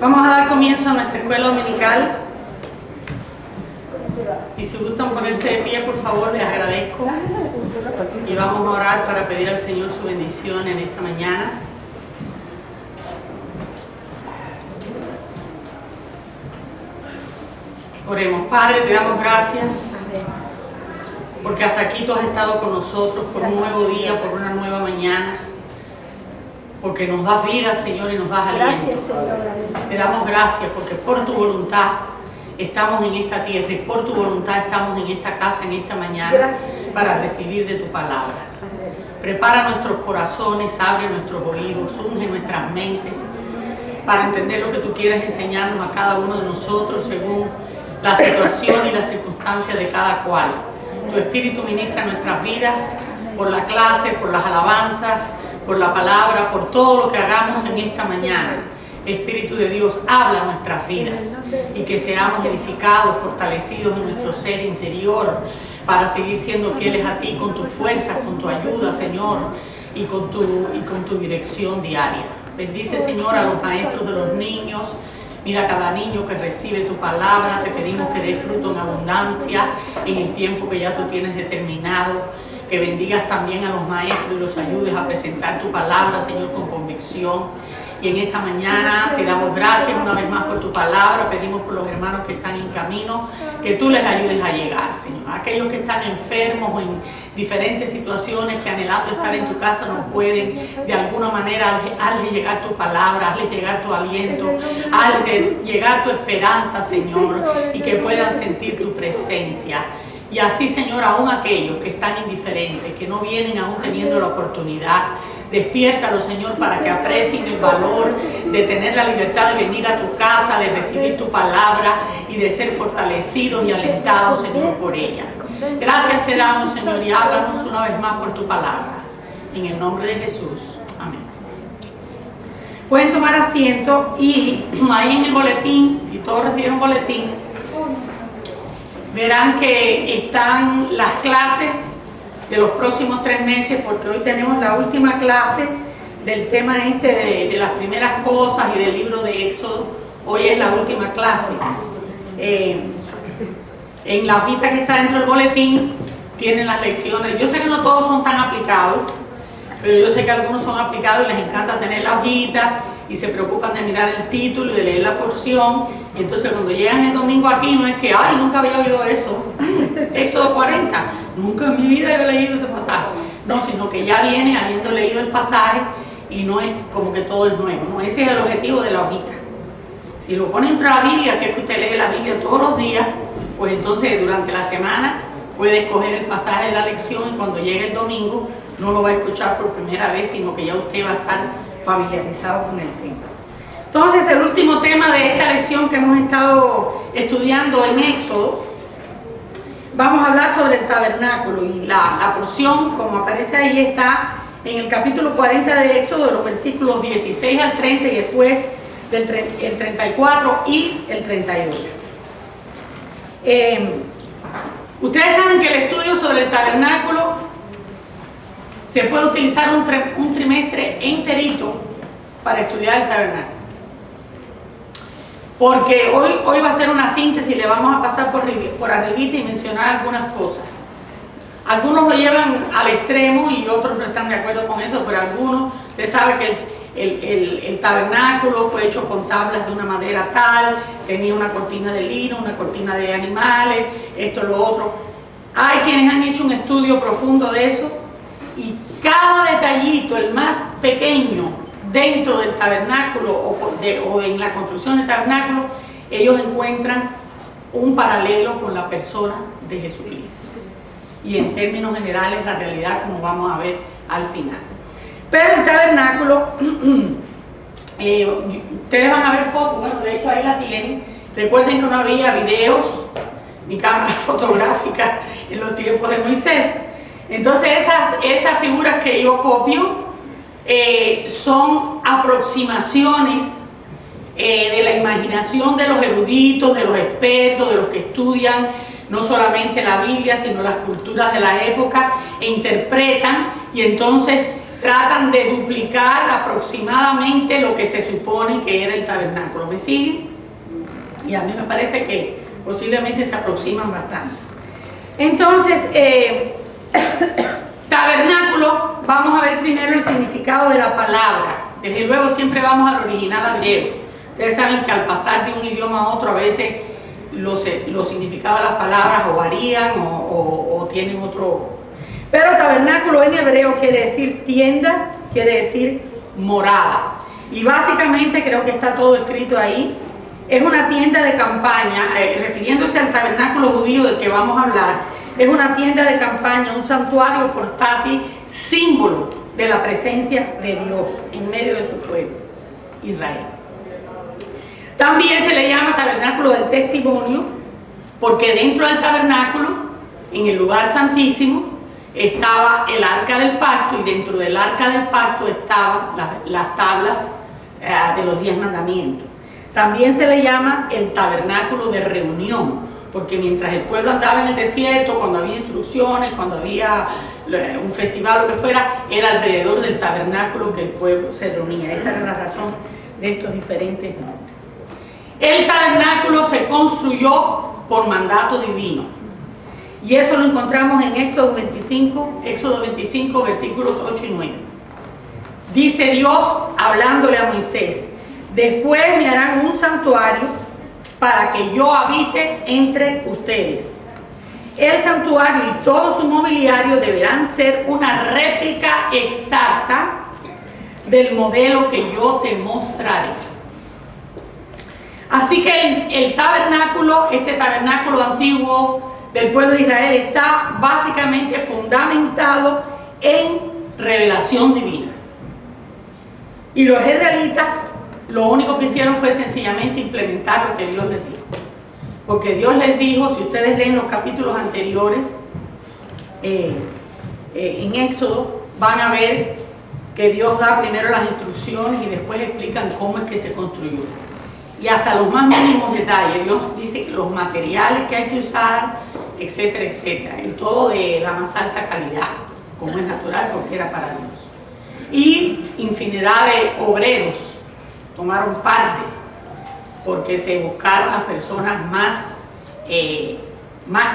Vamos a dar comienzo a nuestra escuela dominical. Y si gustan ponerse de pie, por favor, les agradezco. Y vamos a orar para pedir al Señor su bendición en esta mañana. Oremos. Padre, te damos gracias porque hasta aquí tú has estado con nosotros por un nuevo día, por una nueva mañana, porque nos das vida, Señor, y nos das aliento. Te damos gracias porque por tu voluntad estamos en esta tierra y por tu voluntad estamos en esta casa en esta mañana para recibir de tu palabra. Prepara nuestros corazones, abre nuestros oídos, unge nuestras mentes para entender lo que tú quieres enseñarnos a cada uno de nosotros según la situación y las circunstancias de cada cual. Tu Espíritu ministra nuestras vidas por la clase, por las alabanzas, por la palabra, por todo lo que hagamos en esta mañana. Espíritu de Dios, habla nuestras vidas y que seamos edificados, fortalecidos en nuestro ser interior para seguir siendo fieles a ti con tus fuerzas, con tu ayuda, Señor, y con tu dirección diaria. Bendice, Señor, a los maestros de los niños. Mira a cada niño que recibe tu palabra. Te pedimos que dé fruto en abundancia en el tiempo que ya tú tienes determinado. Que bendigas también a los maestros y los ayudes a presentar tu palabra, Señor, con convicción. Y en esta mañana te damos gracias una vez más por tu palabra. Pedimos por los hermanos que están en camino, que tú les ayudes a llegar, Señor. Aquellos que están enfermos o en diferentes situaciones, que anhelando estar en tu casa no pueden, de alguna manera, hazle llegar tu palabra, hazle llegar tu aliento, hazle llegar tu esperanza, Señor, y que puedan sentir tu presencia. Y así, Señor, aún aquellos que están indiferentes, que no vienen aún teniendo la oportunidad, despiértalo, Señor, para que aprecien el valor de tener la libertad de venir a tu casa, de recibir tu palabra y de ser fortalecidos y alentados, Señor, por ella. Gracias te damos, Señor, y háblanos una vez más por tu palabra. En el nombre de Jesús. Amén. Pueden tomar asiento y ahí en el boletín, si todos recibieron boletín, verán que están las clases de los próximos 3 meses, porque hoy tenemos la última clase del tema de las primeras cosas y del libro de Éxodo. Hoy es la última clase. En la hojita que está dentro del boletín tienen las lecciones. Yo sé que no todos son tan aplicados, pero yo sé que algunos son aplicados y les encanta tener la hojita y se preocupan de mirar el título y de leer la porción. Y entonces cuando llegan el domingo aquí no es que, ay, nunca había oído eso. Éxodo 40, nunca en mi vida he leído ese pasaje. No, sino que ya viene habiendo leído el pasaje y no es como que todo es nuevo, ¿no? Ese es el objetivo de la hojita. Si lo pone dentro de la Biblia, si es que usted lee la Biblia todos los días, pues entonces durante la semana puede escoger el pasaje de la lección y cuando llegue el domingo no lo va a escuchar por primera vez, sino que ya usted va a estar familiarizado con el tema. Entonces, el último tema de esta lección que hemos estado estudiando en Éxodo, vamos a hablar sobre el tabernáculo y la porción, como aparece ahí, está en el capítulo 40 de Éxodo, de los versículos 16 al 30 y después el 34 y el 38. Ustedes saben que el estudio sobre el tabernáculo se puede utilizar un trimestre enterito para estudiar el tabernáculo. Porque hoy va a ser una síntesis, le vamos a pasar por arribita y mencionar algunas cosas. Algunos lo llevan al extremo y otros no están de acuerdo con eso, pero algunos, usted sabe que el tabernáculo fue hecho con tablas de una madera tal, tenía una cortina de lino, una cortina de animales, esto, lo otro. Hay quienes han hecho un estudio profundo de eso y cada detallito, el más pequeño, dentro del tabernáculo o en la construcción del tabernáculo, ellos encuentran un paralelo con la persona de Jesucristo. Y en términos generales, la realidad, como vamos a ver al final. Pero el tabernáculo, ustedes van a ver fotos, bueno, de hecho ahí la tienen. Recuerden que no había videos ni cámaras fotográficas en los tiempos de Moisés. Entonces esas figuras que yo copio, son aproximaciones de la imaginación de los eruditos, de los expertos, de los que estudian no solamente la Biblia, sino las culturas de la época e interpretan, y entonces tratan de duplicar aproximadamente lo que se supone que era el tabernáculo. ¿Me siguen? Y a mí me parece que posiblemente se aproximan bastante. Entonces, tabernáculo, vamos a ver primero el significado de la palabra. Desde luego siempre vamos al original griego. Ustedes saben que al pasar de un idioma a otro a veces los significados de las palabras o varían o tienen otro. Pero tabernáculo en hebreo quiere decir tienda, quiere decir morada. Y básicamente creo que está todo escrito ahí. Es una tienda de campaña, refiriéndose al tabernáculo judío del que vamos a hablar. Es una tienda de campaña, un santuario portátil, símbolo de la presencia de Dios en medio de su pueblo, Israel. También se le llama tabernáculo del testimonio, porque dentro del tabernáculo, en el lugar santísimo, estaba el arca del pacto, y dentro del arca del pacto estaban las tablas de los 10 mandamientos. También se le llama el tabernáculo de reunión, porque mientras el pueblo andaba en el desierto, cuando había instrucciones, cuando había un festival o lo que fuera, era alrededor del tabernáculo que el pueblo se reunía. Esa era la razón de estos diferentes nombres. El tabernáculo se construyó por mandato divino, y eso lo encontramos en Éxodo 25, versículos 8 y 9. Dice Dios hablándole a Moisés: después me harán un santuario para que yo habite entre ustedes. El santuario y todo su mobiliario deberán ser una réplica exacta del modelo que yo te mostraré. Así que el tabernáculo, este tabernáculo antiguo del pueblo de Israel, está básicamente fundamentado en revelación divina. Y los israelitas lo único que hicieron fue sencillamente implementar lo que Dios les dijo. Porque Dios les dijo, si ustedes leen los capítulos anteriores, en Éxodo, van a ver que Dios da primero las instrucciones y después explican cómo es que se construyó. Y hasta los más mínimos detalles, Dios dice que los materiales que hay que usar, etcétera, etcétera. Y todo de la más alta calidad, como es natural, porque era para Dios. Y infinidad de obreros tomaron parte, porque se buscaron las personas más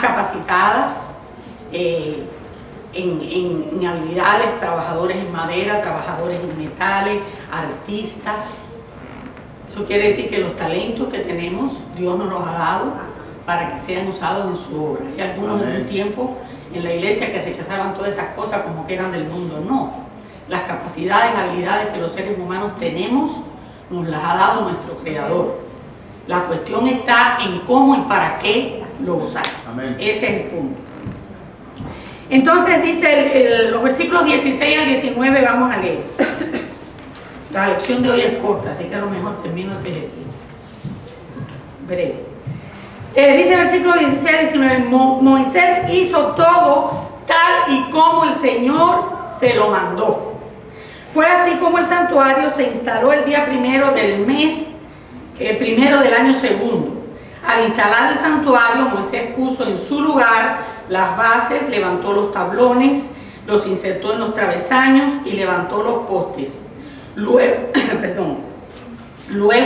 capacitadas en habilidades, trabajadores en madera, trabajadores en metales, artistas. Eso quiere decir que los talentos que tenemos, Dios nos los ha dado para que sean usados en su obra. Hay algunos en un tiempo en la iglesia que rechazaban todas esas cosas como que eran del mundo. No, las capacidades, habilidades que los seres humanos tenemos, nos las ha dado nuestro Creador. La cuestión está en cómo y para qué lo usamos. Ese es el punto. Entonces dice los versículos 16 al 19, vamos a leer. La lección de hoy es corta, así que a lo mejor termino antes de ti. Breve. Dice el versículo 16 al 19, Moisés hizo todo tal y como el Señor se lo mandó. Fue así como el santuario se instaló el día primero del mes, primero del año segundo. Al instalar el santuario, Moisés puso en su lugar las bases, levantó los tablones, los insertó en los travesaños y levantó los postes. Luego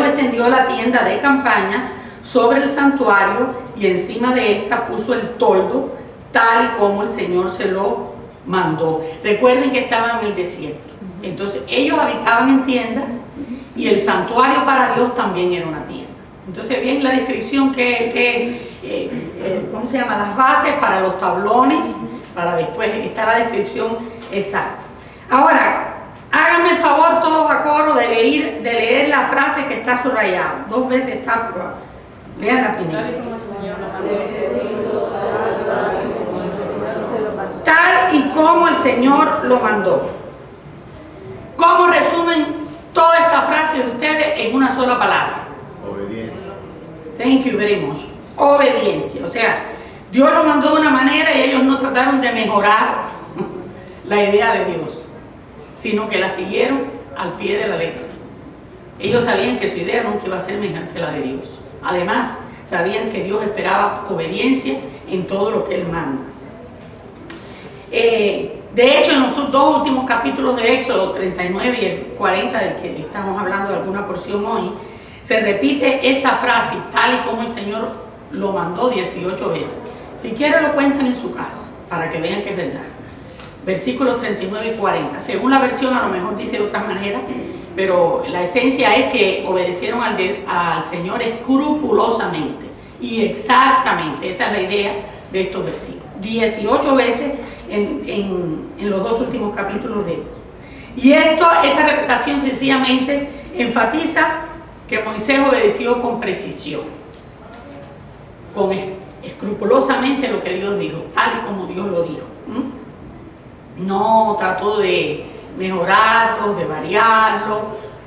extendió la tienda de campaña sobre el santuario y encima de esta puso el toldo, tal y como el Señor se lo mandó. Recuerden que estaban en el desierto. Entonces ellos habitaban en tiendas y el santuario para Dios también era una tienda. Entonces bien la descripción ¿cómo se llama? Las bases para los tablones, para después está la descripción exacta. Ahora, háganme el favor todos a coro de leer la frase que está subrayada. 2 veces está, pero lean la primera. Tal y como el Señor lo mandó. ¿Cómo resumen toda esta frase de ustedes en una sola palabra? Obediencia. Thank you very much. Obediencia. O sea, Dios lo mandó de una manera y ellos no trataron de mejorar la idea de Dios, sino que la siguieron al pie de la letra. Ellos sabían que su idea nunca iba a ser mejor que la de Dios. Además, sabían que Dios esperaba obediencia en todo lo que Él manda. De hecho, en los dos últimos capítulos de Éxodo 39 y el 40, del que estamos hablando de alguna porción hoy, se repite esta frase, tal y como el Señor lo mandó 18 veces. Si quieren lo cuentan en su casa, para que vean que es verdad. Versículos 39 y 40. Según la versión a lo mejor dice de otra manera, pero la esencia es que obedecieron al Señor escrupulosamente y exactamente. Esa es la idea de estos versículos. 18 veces en los dos últimos capítulos de ellos. Y esta repetición sencillamente enfatiza que Moisés obedeció con precisión, con escrupulosamente lo que Dios dijo, tal y como Dios lo dijo. No trató de mejorarlo, de variarlo.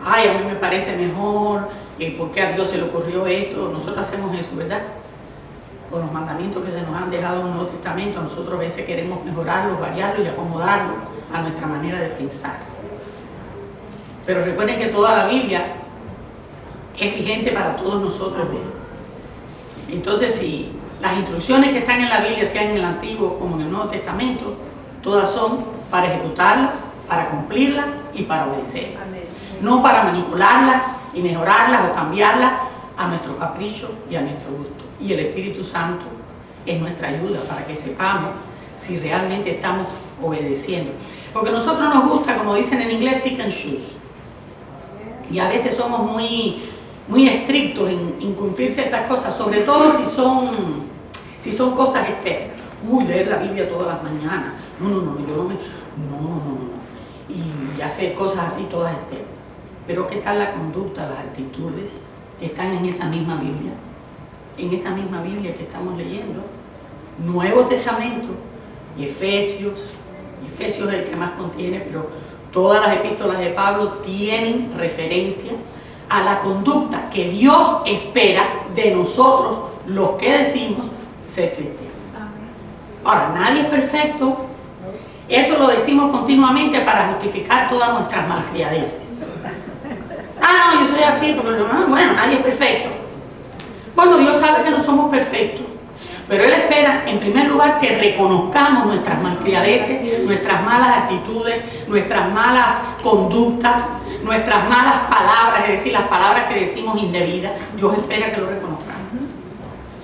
Ay, a mí me parece mejor, ¿por qué a Dios se le ocurrió esto? Nosotros hacemos eso, ¿verdad? Con los mandamientos que se nos han dejado en el Nuevo Testamento, nosotros a veces queremos mejorarlos, variarlos y acomodarlos a nuestra manera de pensar. Pero recuerden que toda la Biblia es vigente para todos nosotros. Entonces, si las instrucciones que están en la Biblia, sean en el Antiguo como en el Nuevo Testamento, todas son para ejecutarlas, para cumplirlas y para obedecerlas. No para manipularlas y mejorarlas o cambiarlas a nuestro capricho y a nuestro gusto. Y el Espíritu Santo es nuestra ayuda para que sepamos si realmente estamos obedeciendo. Porque a nosotros nos gusta, como dicen en inglés, pick and choose. Y a veces somos muy estrictos en cumplir ciertas cosas, sobre todo si son cosas externas. Leer la Biblia todas las mañanas. No. Y hacer cosas así todas externas. Pero ¿qué tal la conducta, las actitudes que están en esa misma Biblia? En esa misma Biblia que estamos leyendo, Nuevo Testamento, Efesios es el que más contiene, pero todas las epístolas de Pablo tienen referencia a la conducta que Dios espera de nosotros, los que decimos ser cristianos. Ahora, nadie es perfecto, eso lo decimos continuamente para justificar todas nuestras malcriadeces. No, yo soy así, porque bueno, nadie es perfecto. Bueno, Dios sabe que no somos perfectos, pero Él espera, en primer lugar, que reconozcamos nuestras malcriadeces, nuestras malas actitudes, nuestras malas conductas, nuestras malas palabras, es decir, las palabras que decimos indebidas. Dios espera que lo reconozcamos.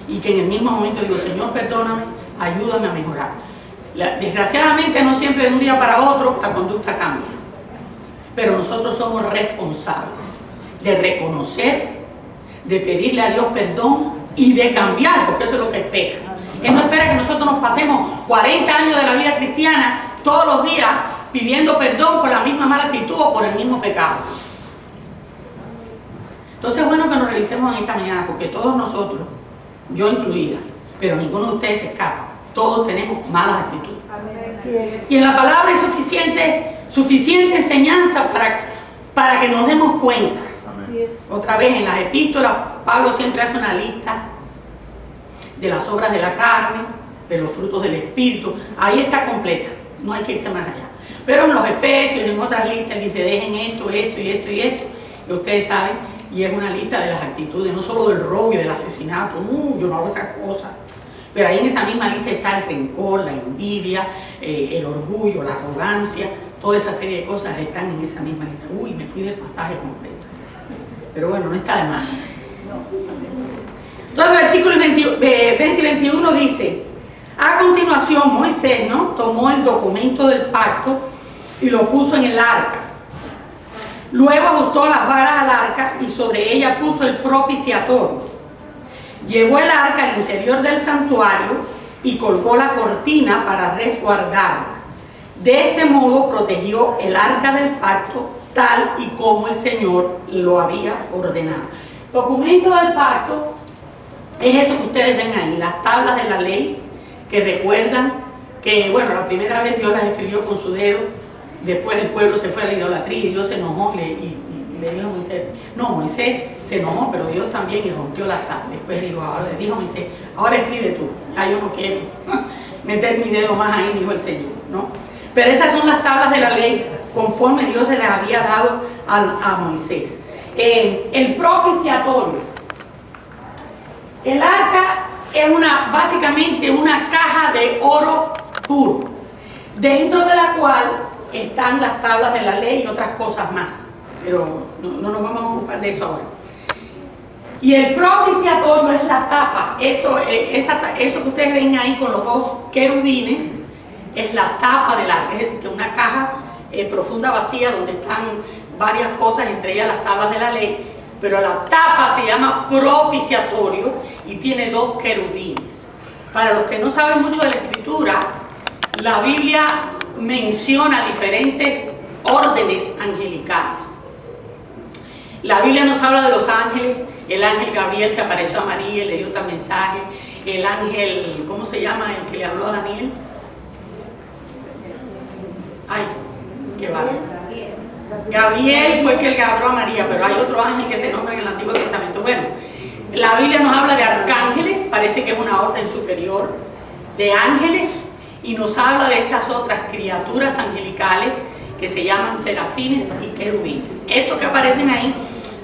Y que en el mismo momento digo, Señor, perdóname, ayúdame a mejorar. Desgraciadamente, no siempre de un día para otro la conducta cambia. Pero nosotros somos responsables de reconocer, de pedirle a Dios perdón y de cambiar, porque eso es lo que espera. Él no espera que nosotros nos pasemos 40 años de la vida cristiana todos los días pidiendo perdón por la misma mala actitud o por el mismo pecado. Entonces es bueno que nos revisemos en esta mañana, porque todos nosotros, yo incluida, pero ninguno de ustedes se escapa, todos tenemos malas actitudes. Y en la palabra hay suficiente enseñanza para que nos demos cuenta. Otra vez, en las epístolas, Pablo siempre hace una lista de las obras de la carne, de los frutos del Espíritu. Ahí está completa, no hay que irse más allá. Pero en los Efesios y en otras listas dice, dejen esto y ustedes saben, y es una lista de las actitudes, no solo del robo y del asesinato. Yo no hago esas cosas. Pero ahí en esa misma lista está el rencor, la envidia, el orgullo, la arrogancia, toda esa serie de cosas están en esa misma lista. Me fui del pasaje completo. Pero bueno, no está de más. Entonces, versículos 20 y 21 dice, a continuación Moisés, tomó el documento del pacto y lo puso en el arca. Luego ajustó las varas al arca y sobre ella puso el propiciatorio. Llevó el arca al interior del santuario y colgó la cortina para resguardarla. De este modo protegió el arca del pacto tal y como el Señor lo había ordenado. El documento del pacto es eso que ustedes ven ahí, las tablas de la ley que recuerdan que, bueno, la primera vez Dios las escribió con su dedo, después el pueblo se fue a la idolatría y Dios se enojó y le dijo a Moisés, Moisés se enojó, pero Dios también y rompió las tablas. Después le dijo a Moisés, ahora escribe tú, ya yo no quiero meter mi dedo más ahí, dijo el Señor, Pero esas son las tablas de la ley conforme Dios se les había dado a Moisés. El propiciatorio. El arca es básicamente una caja de oro puro. dentro de la cual están las tablas de la ley y otras cosas más, pero no nos vamos a ocupar de eso ahora. Y el propiciatorio es la tapa, eso que ustedes ven ahí con los dos querubines, es la tapa del arca, es decir, que una caja profunda vacía donde están varias cosas, entre ellas las tablas de la ley, pero la tapa se llama propiciatorio y tiene dos querubines. Para los que no saben mucho de la escritura, la Biblia menciona diferentes órdenes angelicales. La Biblia nos habla de los ángeles. El ángel Gabriel se apareció a María y le dio tal mensaje. El ángel, ¿cómo se llama el que le habló a Daniel? Ay, qué bárbaro. Gabriel fue el que le habló a María, pero hay otro ángel que se nombra en el Antiguo Testamento. Bueno, la Biblia nos habla de arcángeles, parece que es una orden superior, de ángeles, y nos habla de estas otras criaturas angelicales que se llaman serafines y querubines. Estos que aparecen ahí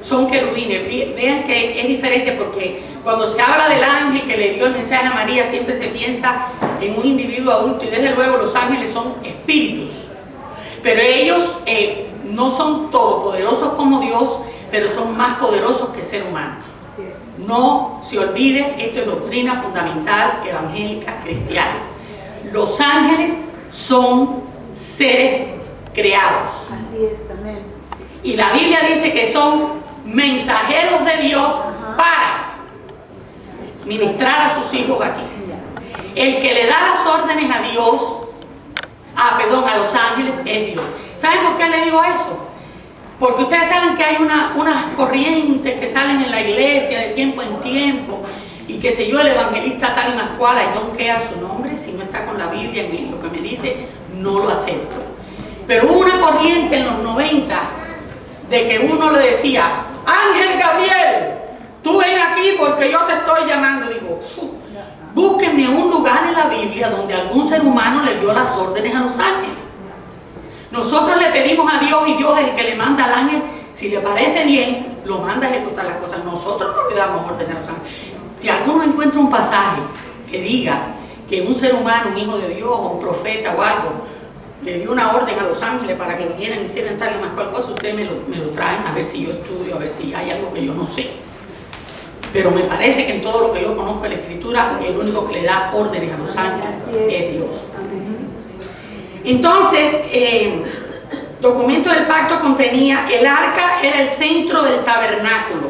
son querubines. Vean que es diferente porque cuando se habla del ángel que le dio el mensaje a María, siempre se piensa en un individuo adulto, y desde luego los ángeles son espíritus, pero ellos no son todopoderosos como Dios, pero son más poderosos que ser humano. No se olvide, esto es doctrina fundamental evangélica cristiana. Los ángeles son seres creados. Así es, amén. Y la Biblia dice que son mensajeros de Dios para ministrar a sus hijos aquí. El que le da las órdenes a Dios, a los ángeles, es Dios. ¿Saben por qué le digo eso? Porque ustedes saben que hay unas corrientes que salen en la iglesia de tiempo en tiempo, y qué sé yo, el evangelista tal y más cual, I don't care su nombre, si no está con la Biblia en lo que me dice, no lo acepto. Pero hubo una corriente en los 90 de que uno le decía: Ángel Gabriel, tú ven aquí porque yo te estoy llamando. Digo, búsquenme un lugar en la Biblia donde algún ser humano le dio las órdenes a los ángeles. Nosotros le pedimos a Dios, y Dios es el que le manda al ángel. Si le parece bien, lo manda a ejecutar las cosas. Nosotros no le damos órdenes a los ángeles. Si alguno encuentra un pasaje que diga que un ser humano, un hijo de Dios o un profeta o algo, le dio una orden a los ángeles para que vinieran y hicieran tal y más cual cosa, ustedes me lo traen a ver si yo estudio, a ver si hay algo que yo no sé. Pero me parece que en todo lo que yo conozco de la Escritura, el único que le da órdenes a los ángeles es Dios. Entonces, documento del pacto contenía, el arca era el centro del tabernáculo,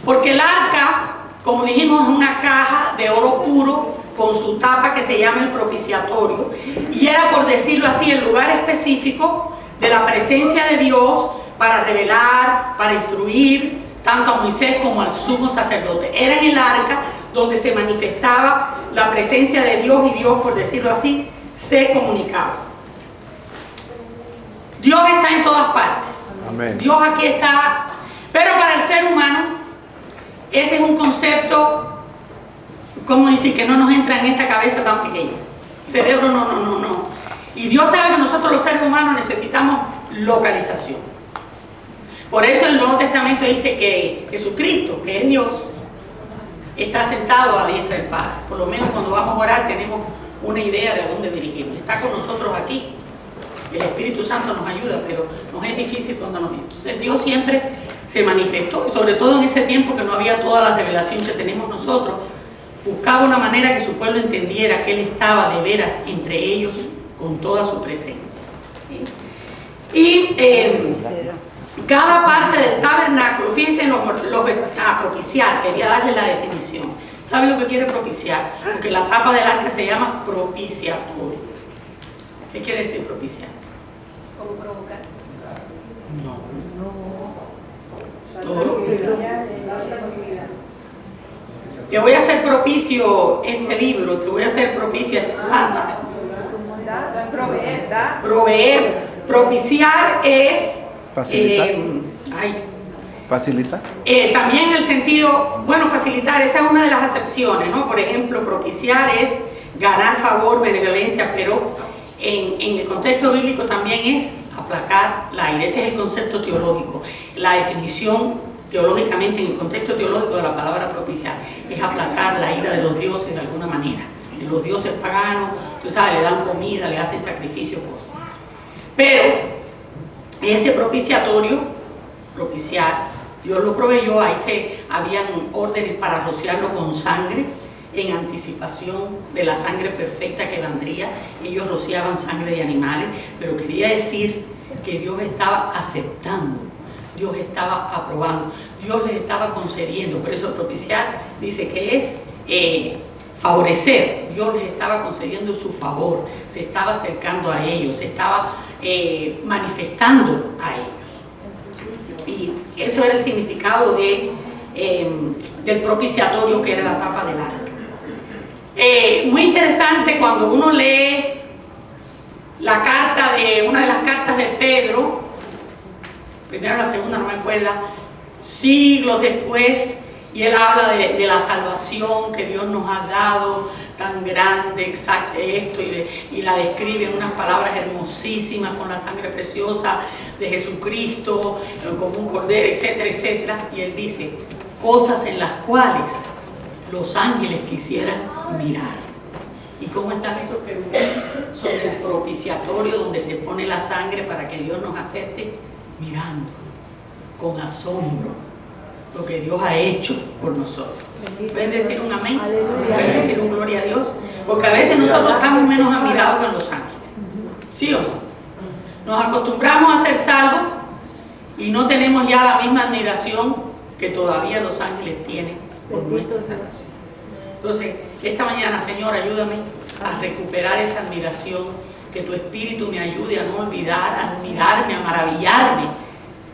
porque el arca, como dijimos, es una caja de oro puro con su tapa que se llama el propiciatorio, y era, por decirlo así, el lugar específico de la presencia de Dios para revelar, para instruir tanto a Moisés como al sumo sacerdote. Era en el arca donde se manifestaba la presencia de Dios, y Dios, por decirlo así, se comunicaba. Dios está en todas partes. Amén. Dios aquí está, pero para el ser humano ese es un concepto, ¿cómo decir?, que no nos entra en esta cabeza tan pequeña. El cerebro no. Y Dios sabe que nosotros los seres humanos necesitamos localización. Por eso el Nuevo Testamento dice que Jesucristo, que es Dios, está sentado a la diestra del Padre. Por lo menos cuando vamos a orar tenemos una idea de a dónde dirigirnos. Está con nosotros aquí. El Espíritu Santo nos ayuda, pero nos es difícil cuando nos... Entonces Dios siempre se manifestó, y sobre todo en ese tiempo que no había toda la revelación que tenemos nosotros, buscaba una manera que su pueblo entendiera que Él estaba de veras entre ellos con toda su presencia. Y cada parte del tabernáculo, fíjense en propiciar, quería darle la definición. ¿Saben lo que quiere propiciar? Porque la tapa del arca se llama propiciatorio. ¿Qué quiere decir propiciar? ¿Cómo provocar? No. Todo lo que te voy a hacer propicio este libro, te voy a hacer propicia esta plata. Proveer. Propiciar es... ¿Facilitar? ¿Facilitar? También en el sentido, bueno, facilitar, esa es una de las acepciones, ¿no? Por ejemplo, propiciar es ganar favor, benevolencia, pero en el contexto bíblico también es aplacar la ira. Ese es el concepto teológico. La definición teológicamente, en el contexto teológico de la palabra propiciar, es aplacar la ira de los dioses de alguna manera, de los dioses paganos tú sabes, le dan comida, le hacen sacrificios, cosas. Pero ese propiciatorio, propiciar, Dios lo proveyó. Ahí habían órdenes para rociarlo con sangre en anticipación de la sangre perfecta que vendría. Ellos rociaban sangre de animales, pero quería decir que Dios estaba aceptando, Dios estaba aprobando, Dios les estaba concediendo. Por eso propiciar dice que es favorecer. Dios les estaba concediendo su favor, se estaba acercando a ellos, se estaba manifestando a ellos. Y eso era el significado del propiciatorio, que era la tapa del arca. Muy interesante cuando uno lee una de las cartas de Pedro, primero la segunda, no me acuerdo, siglos después, y él habla de la salvación que Dios nos ha dado, tan grande, exacto, esto, y la describe en unas palabras hermosísimas, con la sangre preciosa de Jesucristo, como un cordero, etcétera, etcétera. Y él dice, cosas en las cuales los ángeles quisieran mirar. ¿Y cómo están esos querubines? Sobre el propiciatorio donde se pone la sangre para que Dios nos acepte, mirando con asombro lo que Dios ha hecho por nosotros. ¿Pueden decir un amén? ¿Pueden decir un gloria a Dios? Porque a veces nosotros estamos menos admirados que los ángeles. ¿Sí o no? Nos acostumbramos a ser salvos y no tenemos ya la misma admiración que todavía los ángeles tienen por nuestra salvación. Entonces, esta mañana, Señor, ayúdame a recuperar esa admiración, que tu Espíritu me ayude a no olvidar, a admirarme, a maravillarme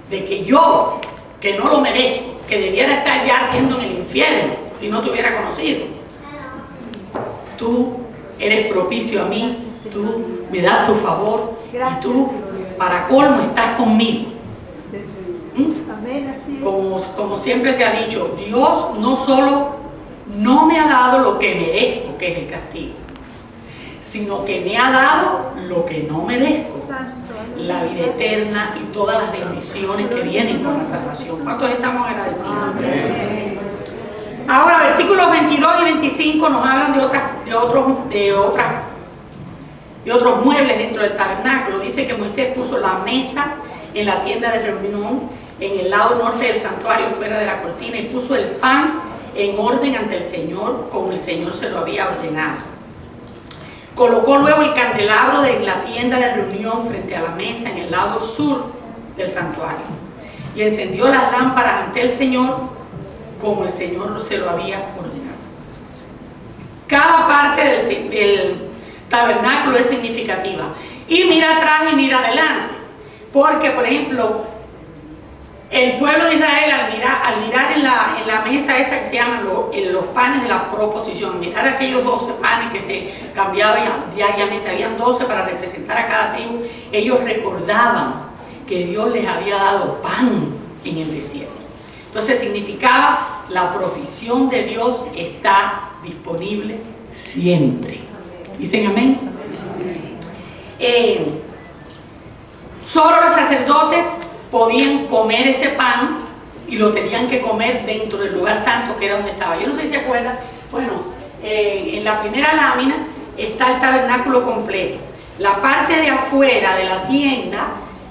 de que yo, que no lo merezco, que debiera estar ya ardiendo en el infierno si no te hubiera conocido, tú eres propicio a mí, tú me das tu favor y tú, para colmo, estás conmigo. Como siempre se ha dicho, Dios no solo no me ha dado lo que merezco, que es el castigo, sino que me ha dado lo que no merezco, la vida eterna y todas las bendiciones que vienen con la salvación. ¿Cuántos estamos agradecidos? Amén. Ahora, versículos 22 y 25 nos hablan de otros muebles dentro del tabernáculo. Dice que Moisés puso la mesa en la tienda de reunión en el lado norte del santuario, fuera de la cortina, y puso el pan en orden ante el Señor, como el Señor se lo había ordenado. Colocó luego el candelabro de la tienda de reunión frente a la mesa en el lado sur del santuario y encendió las lámparas ante el Señor, como el Señor se lo había ordenado. Cada parte del tabernáculo es significativa. Y mira atrás y mira adelante. Porque, por ejemplo, el pueblo de Israel, al mirar en la mesa esta que se llaman los panes de la proposición, mirar aquellos 12 panes que se cambiaban diariamente, habían 12 para representar a cada tribu, ellos recordaban que Dios les había dado pan en el desierto. Entonces significaba, la provisión de Dios está disponible siempre. ¿Dicen amén? Solo los sacerdotes podían comer ese pan y lo tenían que comer dentro del lugar santo, que era donde estaba. Yo no sé si se acuerdan, bueno, en la primera lámina está el tabernáculo completo. La parte de afuera de la tienda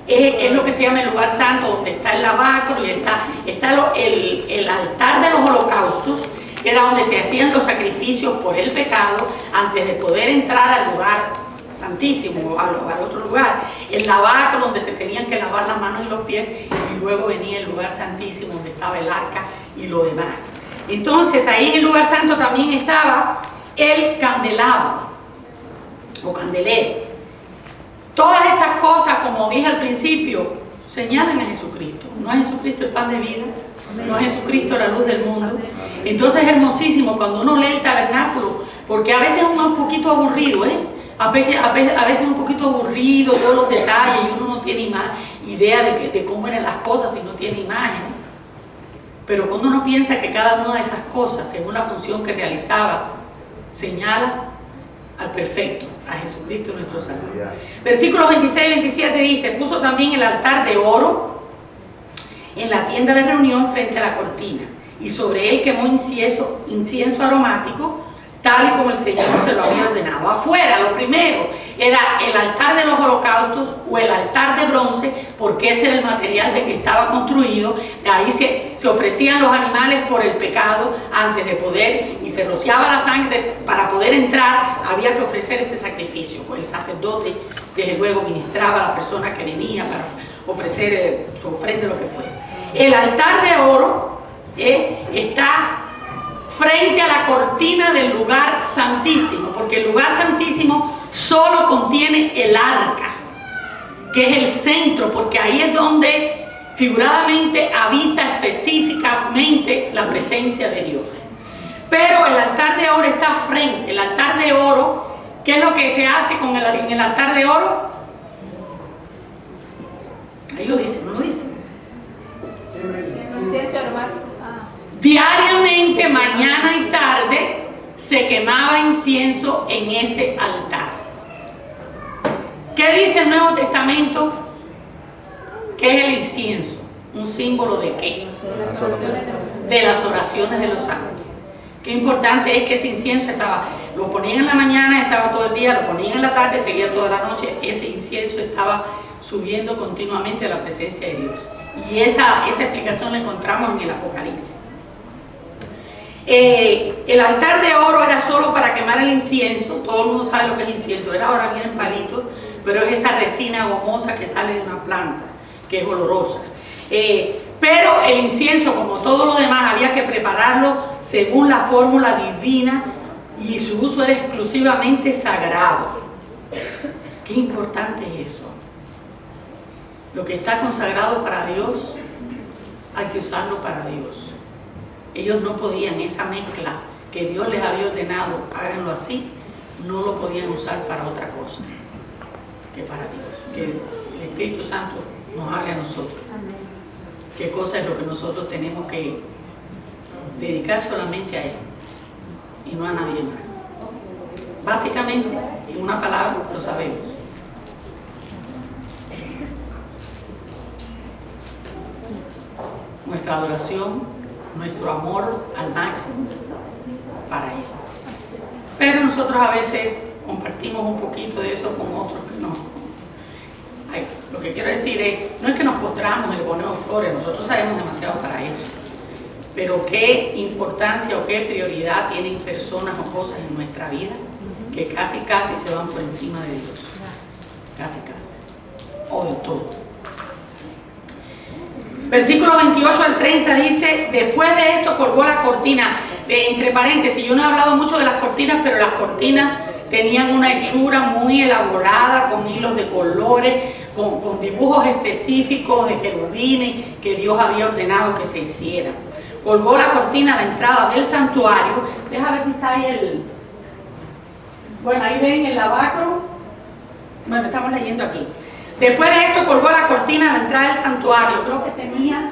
es lo que se llama el lugar santo, donde está el lavacro y está el altar de los holocaustos, que era donde se hacían los sacrificios por el pecado antes de poder entrar al lugar santísimo, al otro lugar, el lavacro donde se tenían que lavar las manos y los pies, y luego venía el lugar santísimo donde estaba el arca y lo demás. Entonces ahí en el lugar santo también estaba el candelabro o candelero. Todas estas cosas, como dije al principio, señalan a Jesucristo. No es Jesucristo el pan de vida, no es Jesucristo la luz del mundo. Entonces es hermosísimo cuando uno lee el tabernáculo, porque a veces es un poquito aburrido, a veces un poquito aburrido todos los detalles, y uno no tiene idea de cómo eran las cosas si no tiene imagen. Pero cuando uno piensa que cada una de esas cosas, según la función que realizaba, señala al perfecto, a Jesucristo nuestro Salvador. Versículos 26 y 27 dice: puso también el altar de oro en la tienda de reunión frente a la cortina, y sobre él quemó incienso aromático tal y como el Señor se lo había ordenado. Afuera, lo primero, era el altar de los holocaustos o el altar de bronce, porque ese era el material de que estaba construido. Ahí se ofrecían los animales por el pecado antes de poder, y se rociaba la sangre. Para poder entrar había que ofrecer ese sacrificio. Pues el sacerdote, desde luego, ministraba a la persona que venía para ofrecer su ofrenda, lo que fuera. El altar de oro está frente a la cortina del lugar santísimo, porque el lugar santísimo solo contiene el arca, que es el centro, porque ahí es donde figuradamente habita específicamente la presencia de Dios. Pero el altar de oro está frente. El altar de oro, ¿qué es lo que se hace en el altar de oro? Ahí lo dice, ¿no lo dice? Incienso aromático. Diariamente, mañana y tarde, se quemaba incienso en ese altar. ¿Qué dice el Nuevo Testamento? ¿Qué es el incienso? ¿Un símbolo de qué? De las oraciones de los santos. De las oraciones de los santos. Qué importante es que ese incienso lo ponían en la mañana, estaba todo el día, lo ponían en la tarde, seguía toda la noche. Ese incienso estaba subiendo continuamente a la presencia de Dios. Y esa explicación la encontramos en el Apocalipsis. El altar de oro era solo para quemar el incienso. Todo el mundo sabe lo que es incienso. Ahora vienen palitos, pero es esa resina gomosa que sale de una planta, que es olorosa. Pero el incienso, como todo lo demás, había que prepararlo según la fórmula divina, y su uso era exclusivamente sagrado. Qué importante es eso. Lo que está consagrado para Dios, hay que usarlo para Dios. Ellos no podían, esa mezcla que Dios les había ordenado, háganlo así, no lo podían usar para otra cosa que para Dios. Que el Espíritu Santo nos haga a nosotros. Qué cosa es lo que nosotros tenemos que dedicar solamente a Él y no a nadie más. Básicamente, en una palabra, lo sabemos. Nuestra adoración, nuestro amor al máximo para Él. Pero nosotros a veces compartimos un poquito de eso con otros que no. Lo que quiero decir es, no es que nos postramos y le ponemos flores, nosotros sabemos demasiado para eso. Pero qué importancia o qué prioridad tienen personas o cosas en nuestra vida que casi se van por encima de Dios. Casi. O de todo. Versículo 28 al 30 dice: después de esto colgó la cortina. Entre paréntesis, yo no he hablado mucho de las cortinas, pero las cortinas tenían una hechura muy elaborada, con hilos de colores, con dibujos específicos de querubines que Dios había ordenado que se hicieran. Colgó la cortina a la entrada del santuario. Deja ver si está ahí bueno, ahí ven el lavacro. Bueno, estamos leyendo aquí. Después de esto colgó la cortina a la entrada del santuario. Creo que tenía,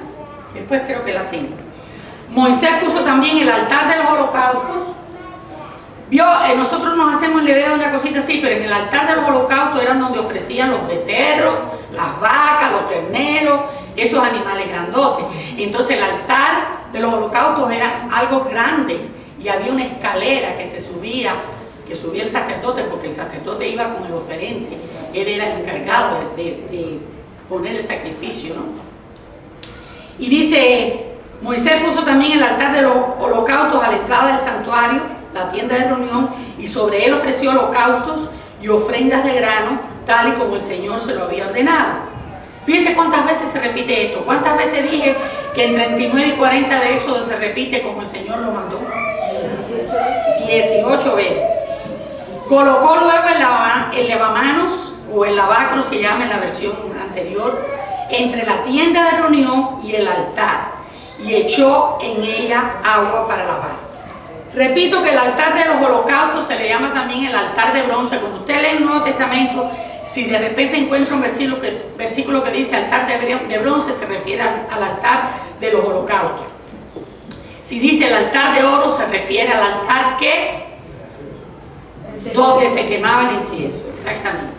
después creo que la tengo. Moisés puso también el altar de los holocaustos. Nosotros nos hacemos la idea de una cosita así, pero en el altar de los holocaustos eran donde ofrecían los becerros, las vacas, los terneros, esos animales grandotes. Entonces el altar de los holocaustos era algo grande y había una escalera que subía el sacerdote, porque el sacerdote iba con el oferente. Él era el encargado de poner el sacrificio, ¿no? Y dice, Moisés puso también el altar de los holocaustos a la entrada del santuario, la tienda de reunión, y sobre él ofreció holocaustos y ofrendas de grano, tal y como el Señor se lo había ordenado. Fíjense cuántas veces se repite esto. ¿Cuántas veces dije que en 39 y 40 de Éxodo se repite como el Señor lo mandó? 18 veces. Colocó luego el lavamanos, o el lavacro se llama en la versión anterior, entre la tienda de reunión y el altar, y echó en ella agua para lavarse. Repito que el altar de los holocaustos se le llama también el altar de bronce. Cuando usted lee el Nuevo Testamento, si de repente encuentra un versículo que dice altar de bronce, se refiere al altar de los holocaustos. Si dice el altar de oro, se refiere al altar donde se quemaba el incienso. Exactamente.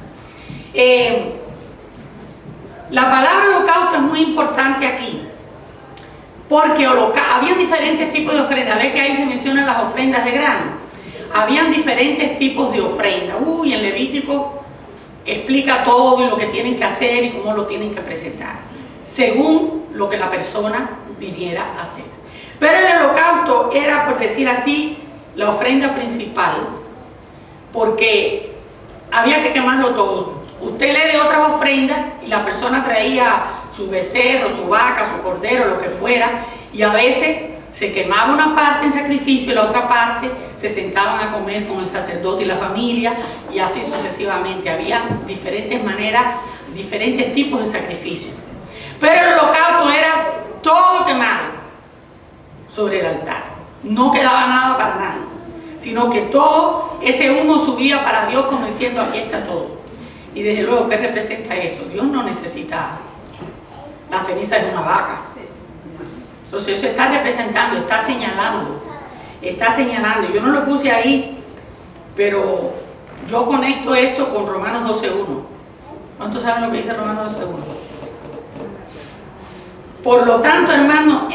La palabra holocausto es muy importante aquí, porque había diferentes tipos de ofrendas. Ve que ahí se mencionan las ofrendas de grano. habían diferentes tipos de ofrenda. En Levítico explica todo y lo que tienen que hacer y cómo lo tienen que presentar, según lo que la persona viniera a hacer. Pero el holocausto era, por decir así, la ofrenda principal, porque había que quemarlo todo. Usted le de otras ofrendas y la persona traía su becerro, su vaca, su cordero, lo que fuera, y a veces se quemaba una parte en sacrificio y la otra parte se sentaban a comer con el sacerdote y la familia, y así sucesivamente. Había diferentes maneras, diferentes tipos de sacrificio. Pero el holocausto era todo quemado sobre el altar. No quedaba nada para nadie, sino que todo ese humo subía para Dios como diciendo, aquí está todo. Y desde luego, ¿qué representa eso? Dios no necesita la ceniza de una vaca. Entonces eso está representando, está señalando. Yo no lo puse ahí, pero yo conecto esto con Romanos 12:1. ¿Cuántos saben lo que dice Romanos 12:1? Por lo tanto, hermanos,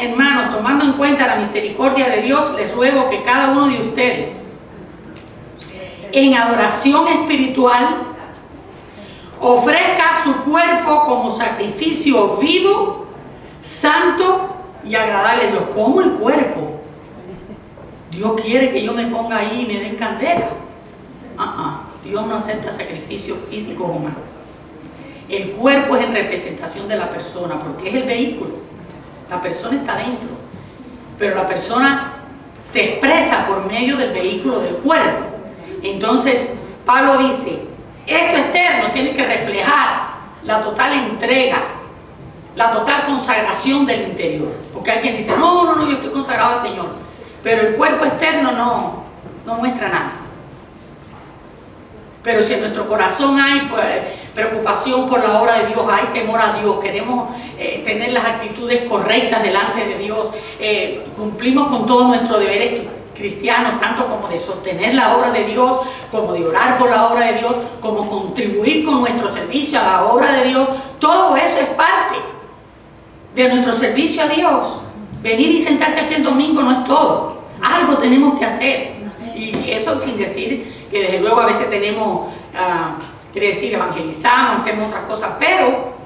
tomando en cuenta la misericordia de Dios, les ruego que cada uno de ustedes, en adoración espiritual, ofrezca su cuerpo como sacrificio vivo, santo y agradable a Dios. ¿Cómo el cuerpo? Dios quiere que yo me ponga ahí y me den candela. Dios no acepta sacrificios físicos humanos. El cuerpo es en representación de la persona, porque es el vehículo. La persona está dentro, pero la persona se expresa por medio del vehículo del cuerpo. Entonces, Pablo dice, esto externo tiene que reflejar la total entrega, la total consagración del interior. Porque hay quien dice, no, yo estoy consagrado al Señor. Pero el cuerpo externo no muestra nada. Pero si en nuestro corazón hay preocupación por la obra de Dios, hay temor a Dios, queremos tener las actitudes correctas delante de Dios, cumplimos con todos nuestros deberes cristianos, tanto como de sostener la obra de Dios, como de orar por la obra de Dios, como contribuir con nuestro servicio a la obra de Dios, todo eso es parte de nuestro servicio a Dios. Venir y sentarse aquí el domingo no es todo, algo tenemos que hacer, y eso sin decir que desde luego a veces tenemos, quiere decir, evangelizamos, hacemos otras cosas, pero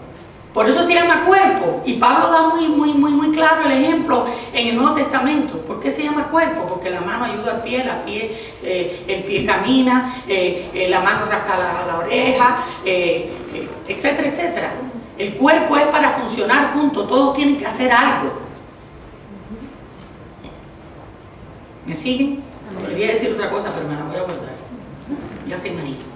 por eso se llama cuerpo. Y Pablo da muy claro el ejemplo en el Nuevo Testamento. ¿Por qué se llama cuerpo? Porque la mano ayuda al pie, el pie camina, la mano rasca la oreja, etcétera, etcétera. El cuerpo es para funcionar juntos, todos tienen que hacer algo. ¿Me siguen? Quería decir otra cosa, pero me la voy a guardar. Ya se me ha ido.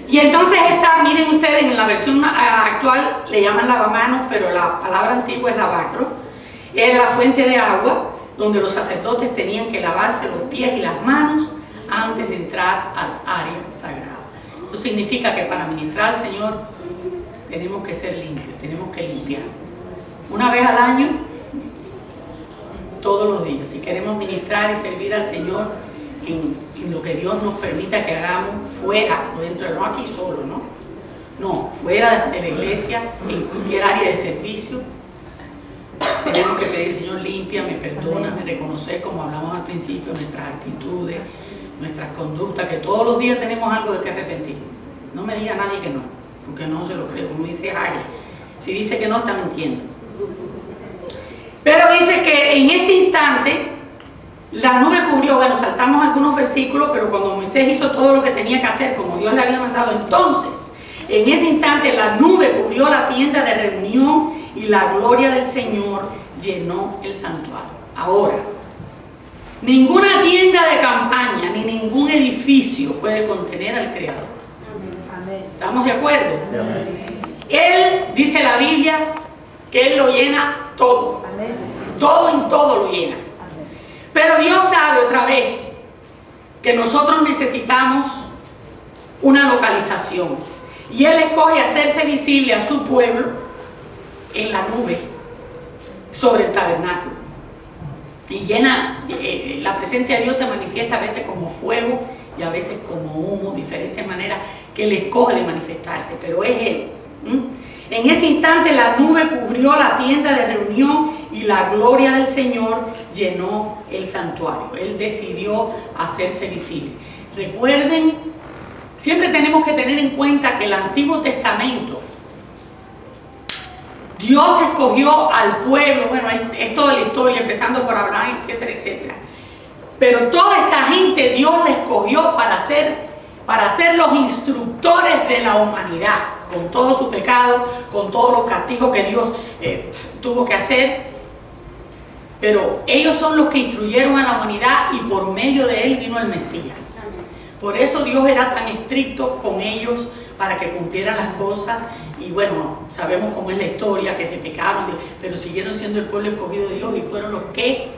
Y entonces miren ustedes, en la versión actual le llaman lavamanos, pero la palabra antigua es lavacro. Es la fuente de agua donde los sacerdotes tenían que lavarse los pies y las manos antes de entrar al área sagrada. Eso significa que para ministrar al Señor tenemos que ser limpios, tenemos que limpiar. Una vez al año, todos los días. Si queremos ministrar y servir al Señor en lo que Dios nos permita que hagamos fuera, no dentro, no aquí solo, no, fuera de la iglesia, en cualquier área de servicio, tenemos que pedir, Señor, límpiame, perdóname, reconocer, como hablamos al principio, nuestras actitudes, nuestras conductas, que todos los días tenemos algo de que arrepentir. No me diga nadie que no, porque no se lo creo, como dice Ari. Si dice que no, está mintiendo. Pero dice que en este instante la nube cubrió, saltamos algunos versículos, pero cuando Moisés hizo todo lo que tenía que hacer, como Dios le había mandado, entonces, en ese instante la nube cubrió la tienda de reunión y la gloria del Señor llenó el santuario. Ahora, ninguna tienda de campaña ni ningún edificio puede contener al Creador. ¿Estamos de acuerdo? Él, dice la Biblia, que Él lo llena todo. Todo en todo lo llena. Pero Dios sabe otra vez que nosotros necesitamos una localización. Y Él escoge hacerse visible a su pueblo en la nube sobre el tabernáculo. Y llena, la presencia de Dios se manifiesta a veces como fuego y a veces como humo, diferentes maneras que Él escoge de manifestarse, pero es Él. En ese instante la nube cubrió la tienda de reunión y la gloria del Señor llenó el santuario. Él decidió hacerse visible. Recuerden, siempre tenemos que tener en cuenta que el Antiguo Testamento, Dios escogió al pueblo, bueno, es toda la historia, empezando por Abraham, etcétera, etcétera. Pero toda esta gente Dios la escogió para ser los instructores de la humanidad, con todo su pecado, con todos los castigos que Dios tuvo que hacer. Pero ellos son los que instruyeron a la humanidad y por medio de él vino el Mesías. Por eso Dios era tan estricto con ellos para que cumplieran las cosas. Y bueno, sabemos cómo es la historia, que se pecaron, pero siguieron siendo el pueblo escogido de Dios y fueron los que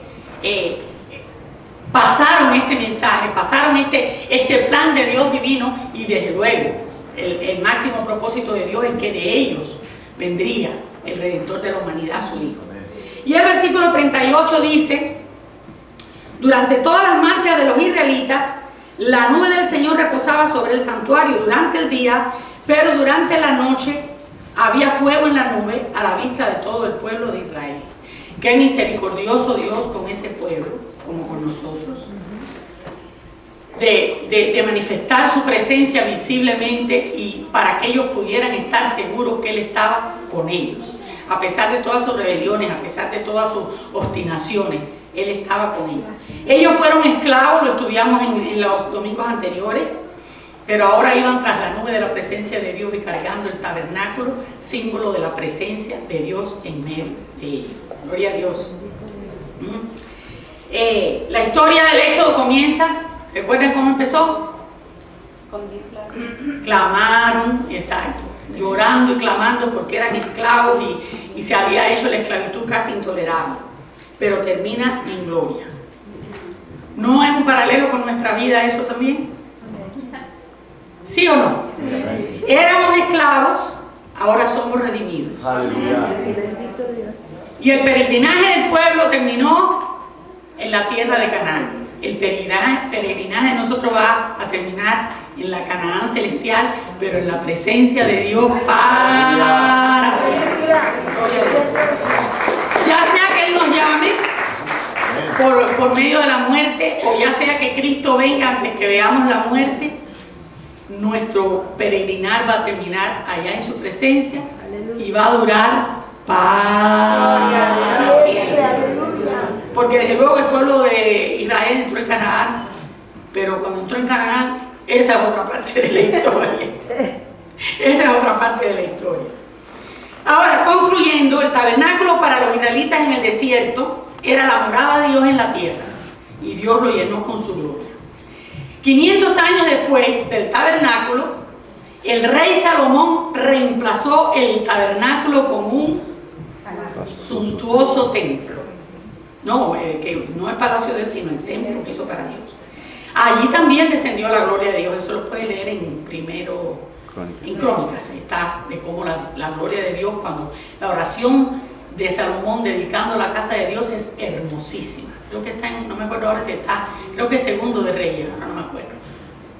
pasaron este mensaje, pasaron este plan de Dios divino. Y desde luego el máximo propósito de Dios es que de ellos vendría el Redentor de la humanidad, su Hijo. Y el versículo 38 dice: durante todas las marchas de los israelitas, la nube del Señor reposaba sobre el santuario durante el día, pero durante la noche había fuego en la nube a la vista de todo el pueblo de Israel. Qué misericordioso Dios con ese pueblo, como con nosotros, de manifestar su presencia visiblemente y para que ellos pudieran estar seguros que Él estaba con ellos. A pesar de todas sus rebeliones, a pesar de todas sus obstinaciones, Él estaba con ellos. Ellos fueron esclavos, lo estudiamos en los domingos anteriores, pero ahora iban tras la nube de la presencia de Dios y cargando el tabernáculo, símbolo de la presencia de Dios en medio de ellos. Gloria a Dios. La historia del Éxodo comienza, ¿recuerdan cómo empezó? Clamaron, exacto, llorando y clamando porque eran esclavos y se había hecho la esclavitud casi intolerable, pero termina en gloria. ¿No hay un paralelo con nuestra vida eso también? ¿Sí o no? Sí. Éramos esclavos, ahora somos redimidos. Aleluya. Y el peregrinaje del pueblo terminó en la tierra de Canaán. El peregrinaje de nosotros va a terminar en la Canaán celestial, pero en la presencia de Dios para siempre. Ya sea que Él nos llame por medio de la muerte, o ya sea que Cristo venga antes que veamos la muerte, nuestro peregrinar va a terminar allá en su presencia y va a durar para siempre. Porque desde luego el pueblo de Israel entró en Canaán, pero cuando entró en Canaán, esa es otra parte de la historia. Esa es otra parte de la historia. Ahora, concluyendo, el tabernáculo para los israelitas en el desierto era la morada de Dios en la tierra, y Dios lo llenó con su gloria. 500 años después del tabernáculo, el rey Salomón reemplazó el tabernáculo con un suntuoso templo. No, que no el palacio de él, sino el templo que hizo para Dios. Allí también descendió la gloria de Dios. Eso lo puedes leer en Crónicas. Está de cómo la gloria de Dios, cuando la oración de Salomón dedicando la casa de Dios es hermosísima. Creo que está no me acuerdo ahora si está, creo que es Segundo de Reyes, ahora no me acuerdo.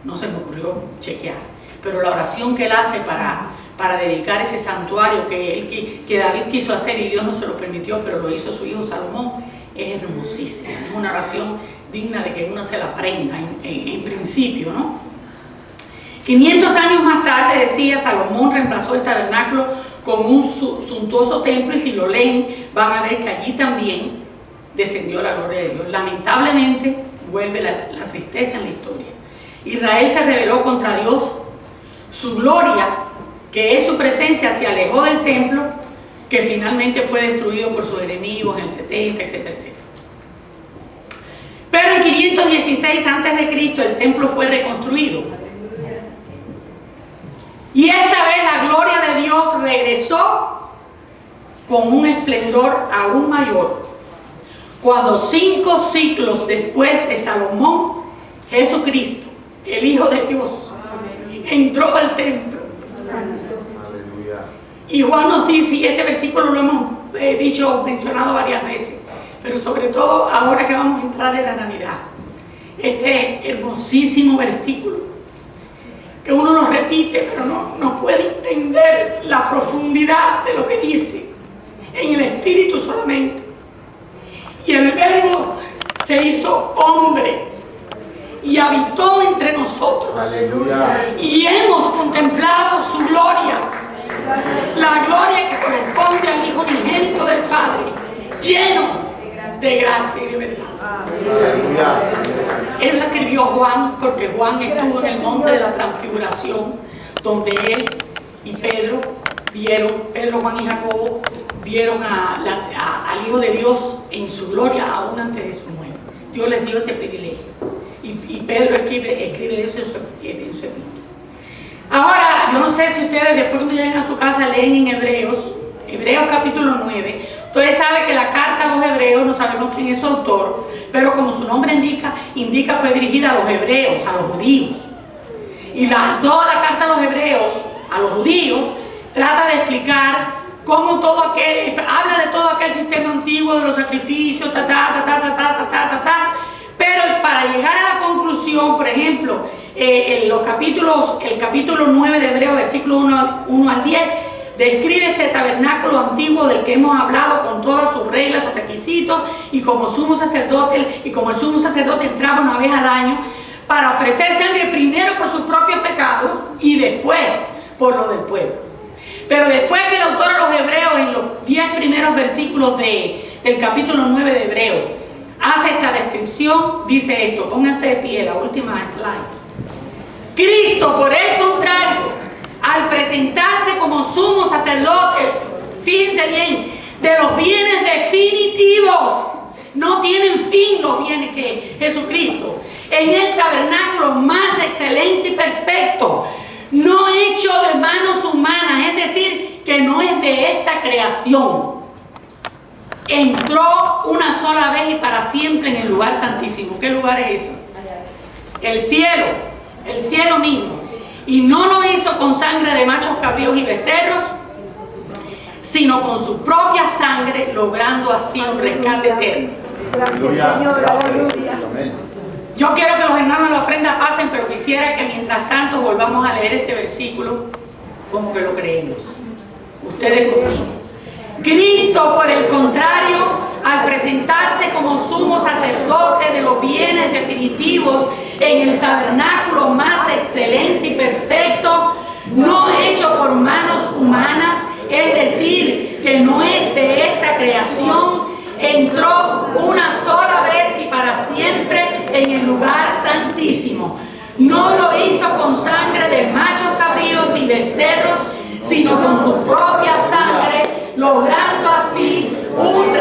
No se me ocurrió chequear. Pero la oración que él hace para dedicar ese santuario que David quiso hacer y Dios no se lo permitió, pero lo hizo su hijo Salomón, es hermosísima. Es una oración digna de que uno se la aprenda en principio, ¿no? 500 años más tarde, decía, Salomón reemplazó el tabernáculo con un suntuoso templo, y si lo leen van a ver que allí también descendió la gloria de Dios. Lamentablemente vuelve la tristeza en la historia. Israel se rebeló contra Dios. Su gloria, que es su presencia, se alejó del templo, que finalmente fue destruido por sus enemigos en el 70, etcétera, etcétera. Pero en 516 a.C. el templo fue reconstruido. Y esta vez la gloria de Dios regresó con un esplendor aún mayor. Cuando 5 siglos después de Salomón, Jesucristo, el Hijo de Dios, entró al templo. Y Juan nos dice, y este versículo lo hemos mencionado varias veces, pero sobre todo ahora que vamos a entrar en la Navidad, este hermosísimo versículo, que uno lo repite, pero no puede entender la profundidad de lo que dice en el Espíritu solamente. se hizo hombre y habitó entre nosotros. Aleluya. Y hemos contemplado su gloria, la gloria que corresponde al Hijo unigénito del Padre, lleno de gracia y de verdad. Aleluya. Eso escribió Juan, porque Juan estuvo en el monte de la transfiguración, donde él y Pedro vieron, Pedro, Juan y Jacobo, vieron al Hijo de Dios en su gloria aún antes de su muerte. Dios les dio ese privilegio. Y Pedro escribe eso en su epístola. Ahora, yo no sé si ustedes después cuando lleguen a su casa leen en Hebreos capítulo 9. Ustedes saben que la carta a los hebreos, no sabemos quién es su autor, pero como su nombre indica fue dirigida a los hebreos, a los judíos. Y toda la carta a los hebreos, a los judíos, trata de explicar cómo habla de todo aquel sistema antiguo de los sacrificios, pero para llegar a la conclusión, por ejemplo, el capítulo 9 de Hebreos, versículo 1 al 10, describe este tabernáculo antiguo del que hemos hablado con todas sus reglas, sus requisitos, y como el sumo sacerdote entraba una vez al año para ofrecer sangre primero por sus propios pecados y después por lo del pueblo. Pero después que el autor a los hebreos, en los 10 primeros versículos del capítulo 9 de Hebreos, hace esta descripción, dice esto, pónganse de pie, la última slide. Cristo, por el contrario, al presentarse como sumo sacerdote, fíjense bien, de los bienes definitivos, no tienen fin los bienes que Jesucristo, en el tabernáculo más excelente y perfecto, no hecho de manos humanas, es decir, que no es de esta creación, entró una sola vez y para siempre en el lugar santísimo. ¿Qué lugar es ese? El cielo mismo. Y no lo hizo con sangre de machos cabríos y becerros, sino con su propia sangre, logrando así un rescate eterno. Yo quiero que los hermanos de la ofrenda pasen, pero quisiera que mientras tanto volvamos a leer este versículo como que lo creemos. Ustedes conmigo. Cristo, por el contrario, al presentarse como sumo sacerdote de los bienes definitivos en el tabernáculo más excelente y perfecto, no hecho por manos humanas, es decir, que no es de esta creación, entró una sola vez y para siempre en el lugar santísimo. No lo hizo con sangre de machos cabríos y becerros, sino con su propia sangre, logrando así un